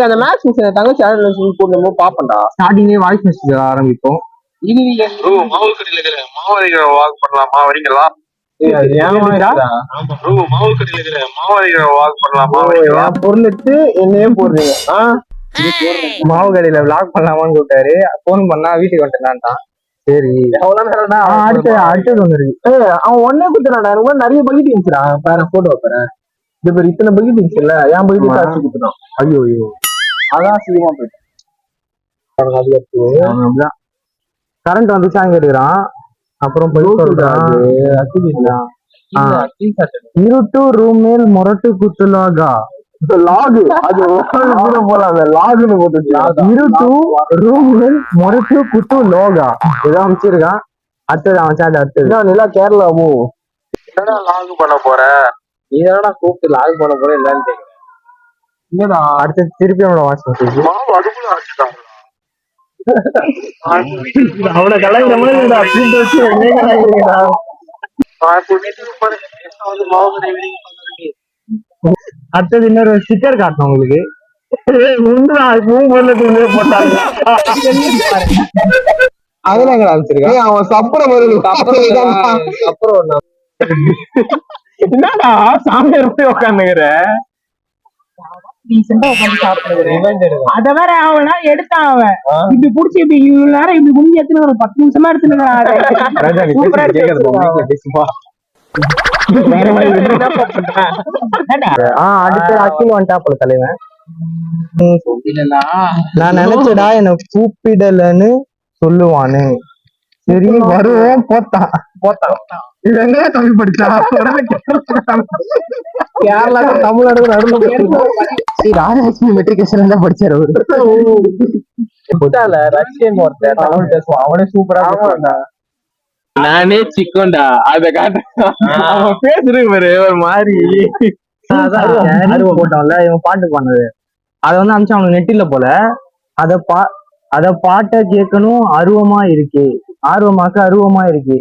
அந்த maths mission தங்கச்சி போடணுமோ பாப்பண்டா. ஸ்டார்டிங்லேயே வாய்ஸ் மெசேஜ் ஆரம்பிக்கும். இது மாவு கடையில மாவரிகளை வாக் பண்ணலாமா வரீங்களா? பொருள் எடுத்து என்னையே போடுறீங்க. மாவு கடையில விளாக் பண்ணலாமான்னு கூப்பிட்டாரு. போன் பண்ணா வீட்டுக்கு வந்துட்டான்ட்டான். சரி அடுத்தது ஒண்ணு இருக்கு. அவன் ஒன்னே குத்துறான்டா. எனக்கு நிறைய பக்கெட் இருந்துச்சுடா. பாரு போட்டோ வைப்பேன். இது பேர் இத்தனை பக்கெட் இருந்துச்சு இல்ல, என் பக்கெட் காய்ச்சி குத்துட்டான். ஐயோ ஐயோ அதான் சீக்கிரமா போயிட்டேன். கரண்ட் வந்துச்சாங்க கேட்டுக்கிறான். அப்புறம் போய் சொல்றான், இருட்டு ரூம் மேல் மொரட்டு குத்துலாகா லாகு அது போலாங்க. லாகுன்னு போட்டு இருட்டு ரூம் மேல் மொரட்டு குத்து லோகா ஏதோ அமைச்சிருக்கான். அடுத்தது அவன் சாட் அடுத்தது நல்லா கேரளாவும் என்னடா லாகு பண்ண போற, நீ தானடா கூப்பிட்டு லாகு பண்ண போற என்னன்னு கேக்குறேன். இல்லடா அடுத்தது திருப்பி அவனோட வாட்ச் மெசேஜ். அவனை கலாய்க்கிற மாதிரி அப்படின்னு வச்சு அடுத்தது இன்னொரு ஸ்டிக்கர் காட்டணும் உங்களுக்கு. அதுல எங்க ஆரம்பிச்சிருக்கேன். அவன் சப்பரம் என்னடா சாமியார் போய் உட்காந்துக்கிற. அத வேற அவனா எடுத்தான். அவன் இப்படி புடிச்சு இப்படி இவ்வளவு நேரம் இப்படி குடிஞ்சு எடுத்துன்னு ஒரு 10 நிமிஷமா எடுத்துன்னு. அடுத்து அக்கில் வந்துட்டா போல தலைவன். நான் நினைச்சடா என்ன கூப்பிடலன்னு சொல்லுவானு. சரி வருவோம் போத்தான் தமிழ் படிச்சா கேரளா தமிழ்நாடு ராஜலட்சுமி மெட்ரிகுலேஷன் தான் படிச்சாரு அவரு. ரஷ்யன் ஒருத்தன் தமிழ் பேசுவான். அவனே சூப்பரா பேசுவான்டா. நானே சிக்கோண்டா அத காட்டு பேசுறேன் பாரு ஒரு மாதிரி. போட்டோம்ல இவன் பாட்டு பண்ணது அத வந்து அமிச்சு அவனுக்கு நெட்டில போல. அத பாட்டை கேட்கணும் அருவமா இருக்கு. அருவமா இருக்கு.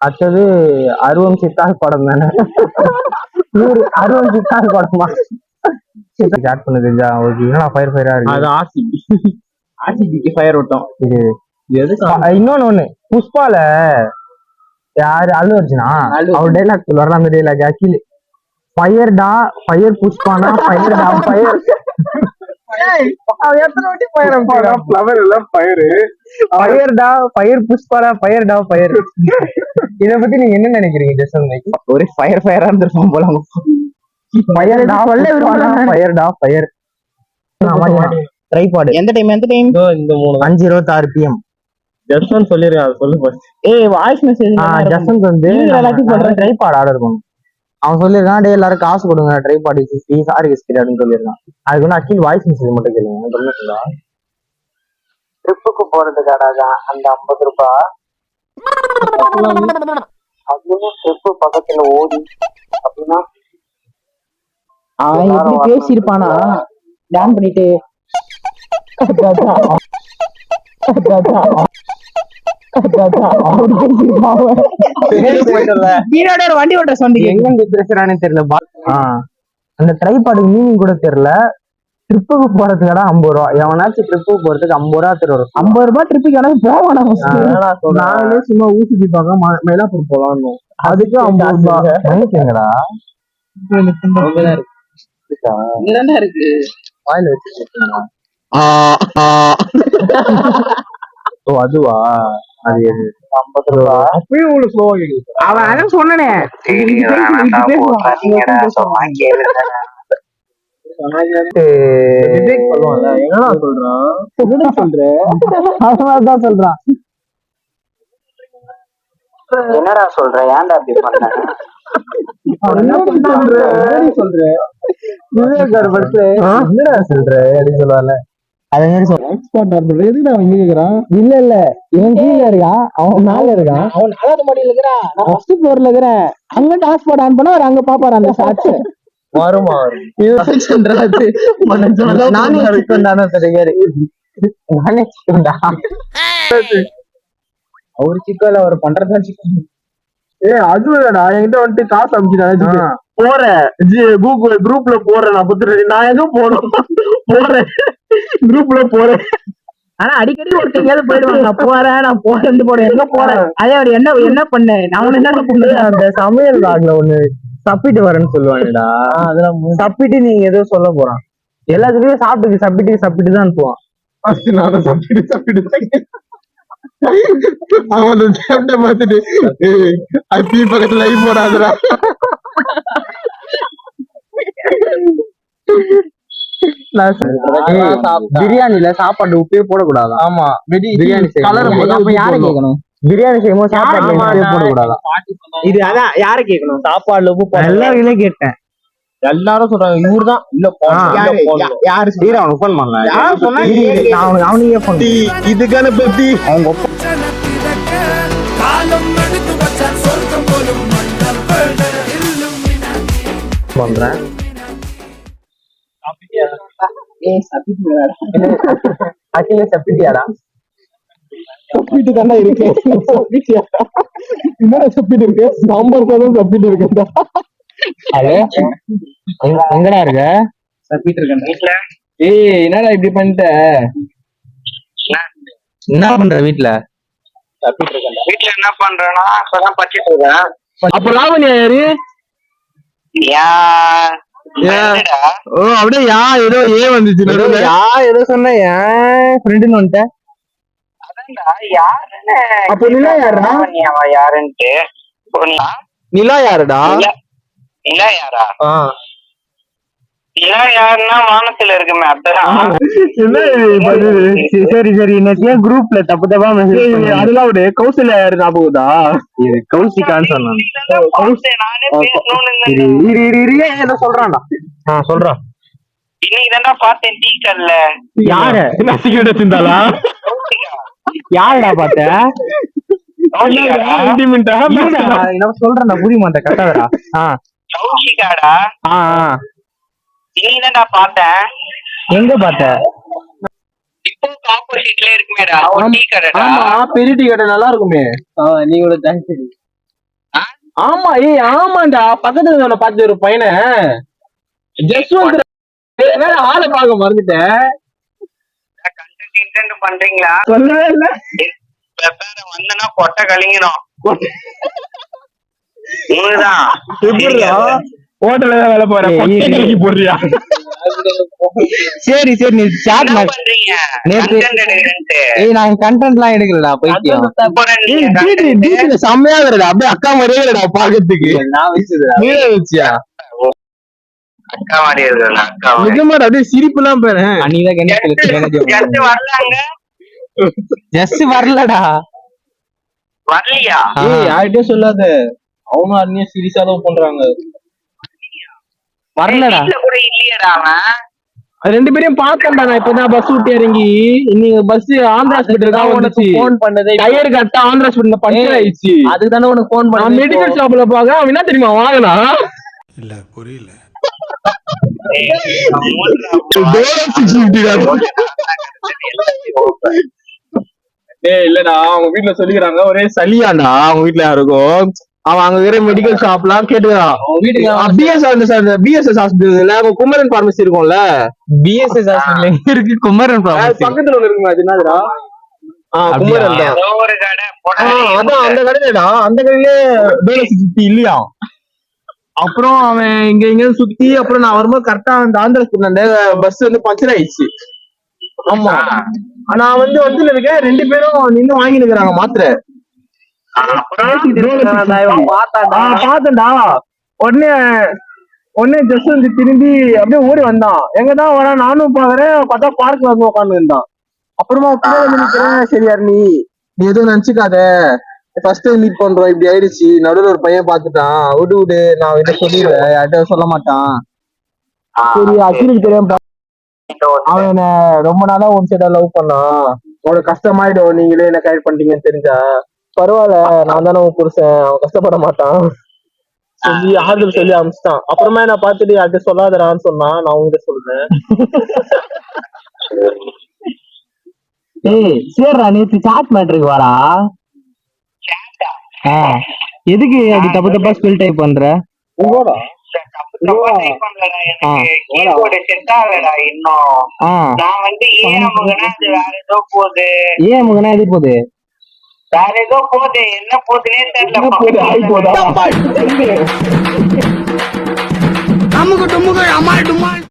அடுத்தது அருவம் சித்தாக படம் தானே. அருவம் சித்தாக படமா ஸ்டார்ட் பண்ணது ஃபயர் ஃபயரா இருக்கு. அது ஆசிபிக்கு ஃபயர் விட்டோம். இன்னொன்னு ஒண்ணு புஷ்பால யாரு அல்லு அர்ஜுனா அவர் டைலாக் சொல்லுவாரு. அந்த டைலாக் அகில் ஃபயர்டா ஃபயர் புஷ்பானா ஃபயர்டா ஃபயர். எத்தனை வாட்டி ஃபயர் ஃப்ளவர் எல்லாம் ஃபயர்டா ஃபயர் புஷ்பாடா ஃபயர்டா ஃபயர். இத பத்தி நீங்க என்ன நினைக்கிறீங்க ஜெசன்? ஒரே ஃபயரா இருந்திருப்போம் போல. ஃபயர்டா ஃபயர்டா ஃபயர். ட்ரைபாட் எந்த டைம் இந்த 5:26 PM ஜஸ்ட் சொல்லிருக்கேன். அது சொல்லு ஃபர்ஸ்ட். வாய்ஸ் மெசேஜ் ஜஸ்ட் வந்து எல்லாத்தையும் சொல்றேன். ட்ரைபாட் ஆர்டர் பண்ணும். அவன் சொல்லியிருக்கான், டே எல்லாரும் காசு கொடுங்க ட்ரைபாட் 50 சாரி அப்படின்னு சொல்லியிருக்கான். அதுக்கு வந்து அக்கில் வாய்ஸ் மெசேஜ் மட்டும் கேளுங்க. ட்ரிப்புக்கு போறதுக்காக அந்த 50 ரூபாய் அதுவும் ட்ரிப்பு பக்கத்துல ஓடி அப்படின்னா அவன் எப்படி பேசியிருப்பானா டான் பண்ணிட்டு வண்டி ஓட்ட சொன்னீங்க எங்க பேசுறானே தெரியல. அந்த ட்ரைபாடுக்கு மீனிங் கூட தெரியல. ட்ரிப்புக்கு போறதுக்கடா 50 ரூபா. எவனாச்சும் ட்ரிப்புக்கு போறதுக்கு 50 ரூபா தருவாரு. 50 ரூபாய் ட்ரிப்புக்கு எனக்கு போவானா? நாங்களே சும்மா ஊசி பார்க்க மயிலாப்பூர் போலான்னு. அதுக்கு 50 ரூபாய் நினைக்கிறீங்களா? இருக்கு வாயில வச்சு. ஓ அதுவா? அது 50 ரூபா அப்பயும் உங்களுக்கு ஸ்லோவா கேக்குது. அவன் அதான் சொன்னனே என்னடா சொல்றான்? என்னடா சொல்ற? ஏன்டா அப்படி பண்ண? என்னடா சொல்ற அப்படின்னு சொல்லுவாங்க. அதே மாதிரி இல்ல இல்ல இவன் கீழே இருக்கான், அவன் மேல இருக்கான். அவன் 4வது மாடியில இருக்கிறான், நான் ஃபர்ஸ்ட் ஃப்ளோர்ல இருக்கிறேன். அங்க டாஸ்பாட் ஆன் பண்ணா அவர் அங்க பாப்பாரு அந்த ஷாட்ஸ் வருமா? அவரு சிக்கல அவர் பண்றதுதான் சிக்கன். அதுவும் இல்லடா, என்கிட்ட வந்துட்டு காசு அனுப்பிச்சு போறேன், கூகுள் குரூப்ல போறேன், நான் புத்துறேன், நான் எங்க போறேன் போறேன் குரூப்ல போறேன். ஆனா அடிக்கடி ஒருத்தங்க போயிடுவாங்க, நான் போறேன் போறேன் எங்க போறேன். அதே அவர் என்ன பண்ணேன் நான் என்ன பண்ணேன், அந்த சமையல் ராக்ல ஒண்ணு சப்பிட்டு வரேன்னு சொல்லுவாங்கடா. அதெல்லாம் சப்பிட்டு நீங்க ஏதோ சொல்ல போறான், எல்லாத்துலயும் சப்பிட்டு தான் அனுப்புவான். நானும் சாப்பிட்டு அவன் அந்த சாப்பிட்ட பார்த்துட்டு அப்பி பக்கத்துல ஐ போடாதுடா. பிரியாணில சாப்பாடு உப்பே போடக்கூடாது. ஆமா, பிரியாணி அப்ப யாரை கேட்கணும்? பிரியாணி செய்யும்போது சாப்பாடு உப்பே போடக்கூடாது. இது அதான் யாரை கேட்கணும்? சாப்பாடுல உப்பு எல்லாருமே கேட்டேன், எல்லாரும் சொல்றாங்க இவருதான் இல்ல யாரு அவனுக்கு போன் பண்ணல, அவனுக்கே போன் இதுக்கான பத்தி அவங்க பண்றேன். அகில சப்பிட்டியாடா? சப்பிட்டு தானே இருக்கு. என்ன சப்பிட்டு இருக்கு? சாம்பார் சாதம் சப்பிட்டு இருக்குடா. எங்கடா இருக்க? சப்பிட்டு இருக்கேன் வீட்டுல. என்னடா இப்படி பண்ணிட்ட? என்ன பண்ற வீட்டுல? வீட்டுல என்ன பண்றேன்னா இப்பதான் படிச்சுட்டு இருக்கேன். அப்ப லாவண்யா யாரு? ஓ அப்படியே ஏதோ வந்துச்சு, ஏதோ சொன்ன ஃப்ரெண்டுன்னு வந்துட்டேன். யாருன்னு அப்ப நிலா யாருடா? யாருன்ட்டு நிலா யாருடா? நிலா யாரா? நிலா யாருன்னா வானத்துல இருக்குமே, அதான். சரி ஏன் குரூப்ல தப்பா மெசேஜ்? அதெல்லாம் விட கௌசல்யா யாரு ஞாபகம்தா? கௌசிகான்னு சொன்னான். ஏதோ சொல்றான்டா. சொல்றான். இன்னைக்கு தான்டா பார்த்தேன் டீக்கல்ல. யாரு நசிக்கிட்ட திண்டாளா? யாருடா பார்த்த? சொல்றேன் புரிய மாட்டேன் கட்டாதடா. கௌஷிகாடா? இன்னைக்கு தான்டா பார்த்தேன். எங்க பார்த்த? இப்போ ஆப்போசிட்ல இருக்குமேடா டீ கடைடா. பெரிய டீ கடை நல்லா இருக்குமே. நீங்களோட தேங்க்ஸ். ஆமா ஆமாண்டா, பக்கத்துல பார்த்து ஒரு பையனை ஜஸ்வந்த் ஆளை பார்க்க மறந்துட்டேன். கண்டென்ட் பண்றீங்களா? சொல்லவே இல்ல. வந்தனா கொட்டை கலிங்கணும். உண்மைதான். ஹோட்டல்ல தான் வேலை போறேன் போடுறியா? சரி நீ சாட் பண்றீங்க நான் கண்டென்ட் எல்லாம் எடுக்கலடா பைத்தியம். செம்மையா இருக்குடா, அப்படியே அக்கா மாதிரியே இருக்குடா பாக்கிறதுக்கு. நான் வச்சியா அக்கா மாதிரி இருக்குடா. அக்கா நிஜமாடா, அப்படியே சிரிப்பு எல்லாம் பாரு. ஜஸ்ட் வரலடா. வரலையா? யார்கிட்டயும் சொல்லாத, அவனும் அண்ணியும் சீரியஸா லவ் பண்றாங்க. வரலடா கூட இல்லையடா அவன். ரெண்டு பேரையும் பார்த்தேன்டா, நான் இப்பதான் பஸ் விட்டு இறங்கி. இன்னைக்கு பஸ் ஆந்திரா ஹாஸ்பிட்டல் தான் உனக்கு போன் பண்ணதே. டயர் கட்ட ஆந்திரா ஹாஸ்பிட்டல்ல பஞ்சர் ஆயிடுச்சு. அதுக்கு தானே உனக்கு போன் பண்ண. மெடிக்கல் ஷாப்ல பாக்க அவன் என்ன தெரியுமா வாங்கினா? இல்ல புரியல. இல்லடா, அவங்க வீட்டுல சொல்லிக்கிறாங்க ஒரே சளியாண்டா. அவங்க வீட்டுல யாருக்கும் அவன் அங்க இருக்கிற மெடிக்கல் ஷாப் எல்லாம் கேட்டுக்கிறான். பிஎஸ்எஸ் ஹாஸ்பிட்டல் குமரன் பார்மசி இருக்கும்ல, பிஎஸ்எஸ் ஹாஸ்பிட்டல் இருக்கு. குமரன் பக்கத்துல ஒண்ணு இருக்குமா? அது என்னதுடா? குமரன் தான். அதான் அந்த கடையிலடா, அந்த கடையிலே சுத்தி இல்லையா? அப்புறம் அவன் இங்க சுத்தி, அப்புறம் நான் வரும்போது கரெக்டா அந்த ஆந்திரா ஹாஸ்பிட்டல் பஸ் வந்து பஞ்சர் ஆயிடுச்சு. ஆமா, நான் வந்து இருக்கேன். ரெண்டு பேரும் நின்று வாங்கி நிக்கிறாங்க மாத்திரை. பாத்தண்டா உடனே ஜஸ்ட் வந்து திரும்பி அப்படியே ஓடி வந்தான். எங்கதான் வரான் நானும் பாக்குறேன். பார்த்தா பார்க்ல வந்து உட்காந்து இருந்தான். அப்புறமா நினைக்கிறேன், சரி யார் நீ எதுவும் நினைச்சுக்காத, ஃபர்ஸ்ட் டைம் மீட் பண்றோம், இப்படி ஆயிடுச்சு, நடுவில் ஒரு பையன் பாத்துட்டான், விடு நான் கிட்ட சொல்லிடுவேன், யார்கிட்ட சொல்ல மாட்டான். சரி அஸ்வினுக்கு தெரியாம அவன் என்ன ரொம்ப நாளா ஒன் சைடா லவ் பண்ணான். அவனுக்கு கஷ்டமாயிடும் நீங்களே என்ன கைட் பண்ணிட்டீங்கன்னு தெரிஞ்சா. பரவாயில்ல, நான் தானே உன் புருஷன், அவன் கஷ்டப்பட மாட்டான் சொல்லி ஆறுதல் சொல்லி அனுப்பிச்சிட்டான். அப்புறமா என்ன பார்த்துட்டு யார்கிட்ட சொல்லாதடான்னு சொன்னான். நான் உங்ககிட்ட சொல்றேன். சரிடா, நேற்று சாட் மேட்ருக்கு வாடா. எதுக்கு அப்படி தப்பு தப்பா ஸ்பெல் டைப் பண்ற? உங்களோட தப்பா type பண்ணலடா, எனக்கு keyboard set ஆகலடா இன்னும். ஆ நான் வந்து ஏமுகனா அது வேற ஏதோ போகுது, ஏன் முகனா எது போகுது? வேற ஏதோ போகுது, என்ன போகுதுன்னே தெரியல. போகுது ஆகி போதா அமுக்கு டுமுக்கு அமால் டுமால்